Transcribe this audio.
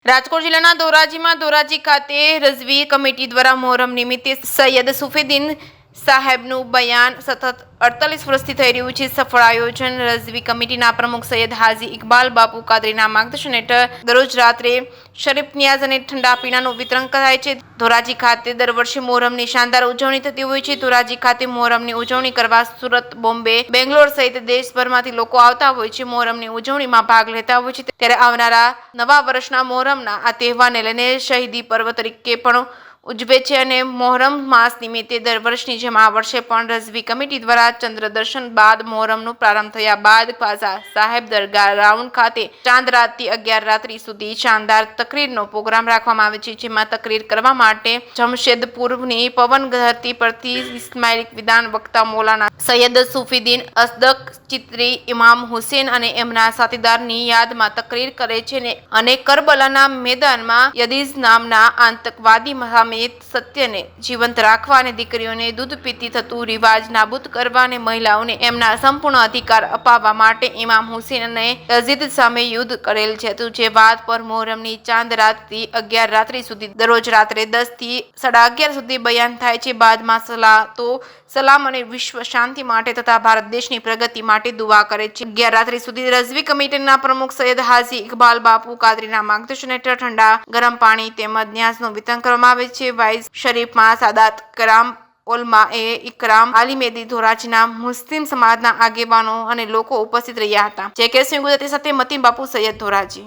રાજકોટ જિલ્લાના ધોરાજી ખાતે રઝવી કમિટી દ્વારા મોહરમ નિમિત્તે સૈયદ સુફીદીન સાહેબનું બયાન સતત 48 વર્ષથી થઈ રહ્યું છે. સફળ આયોજન. રઝવી કમિટીના પ્રમુખ સૈયદ હાજી ઇકબાલ બાપુ કાદરીના માર્ગદર્શન હેઠળ દરરોજ રાત્રે શરીફ નિયાઝ અને ઠંડા પીણાનું વિતરણ કરાય છે. ધોરાજી ખાતે દર વર્ષે મોહરમની શાનદાર ઉજવણી થતી હોય છે. ધોરાજી ખાતે મોહરમની ઉજવણી કરવા સુરત, બોમ્બે, બેંગ્લોર સહિત દેશભરમાંથી લોકો આવતા હોય છે. મોહરમની ઉજવણીમાં ભાગ લેતા હોય છે. ત્યારે આવનારા નવા વર્ષના મોહરમના આ તહેવારને લઈને શહીદી પર્વ તરીકે પણ ઉજવે છે અને મોહરમ માસ નિમિત્તે દર વર્ષની જેમ આ વર્ષે પણ રઝવી કમિટી દ્વારા ચંદ્ર દર્શન બાદ મોહરમનો પ્રારંભ થયા બાદ ખ્વાજા સાહેબ દરગાહ ગ્રાઉન્ડ ખાતે ચાંદ રાતથી 11 રાત્રિ સુધી શાનદાર તકરીરનો પ્રોગ્રામ રાખવામાં આવે છે. જેમાં તકરીર કરવા માટે જમશેદપુરની પવન ધરતી પરથી ઇસ્લામિક વિદ્વાન વક્તા મૌલાના સૈયદ સુફીદીન અસદક ચિત્રી ઇમામ હુસેન અને એમના સાથીદારની યાદમાં તકરીર કરે છે અને કરબલાના મેદાનમાં યઝીદ નામના આતંકવાદી સામે સત્યને જીવંત રાખવા અને દીકરીઓને દૂધ પીતી થતું રિવાજ નાબૂદ કરવા અને મહિલાઓને એમના સંપૂર્ણ અધિકાર અપાવવા માટે ઇમામ હુસેન અને યઝીદ સામે યુદ્ધ કરેલ છે. જે વાત પર મોહરમની ચાંદ રાતથી 11 રાત્રિ સુધી દરરોજ રાત્રે 10 થી 11:30 સુધી બયાન થાય છે. બાદમાં સલામ અને વિશ્વ શાંતિ માટે તથા ભારત દેશની પ્રગતિ માટે દુઆ કરે છે. 11 રાત્રિ સુધી રઝવી કમિટીના પ્રમુખ સૈયદ હાજી ઇકબાલ બાપુ કાદરીના માર્ગદર્શન હેઠળ ઠંડા ગરમ પાણી તેમજ ન્યાઝનું વિતરણ કરવામાં આવે છે. વાઇસ શરીફમાં સાદાત કરામ ઓલમાએ ઇકરામ આલિમેદી ધોરાજીના મુસ્લિમ સમાજના આગેવાનો અને લોકો ઉપસ્થિત રહ્યા હતા. જે કે ગુજરાતી સાથે મતીન બાપુ સૈયદ ધોરાજી.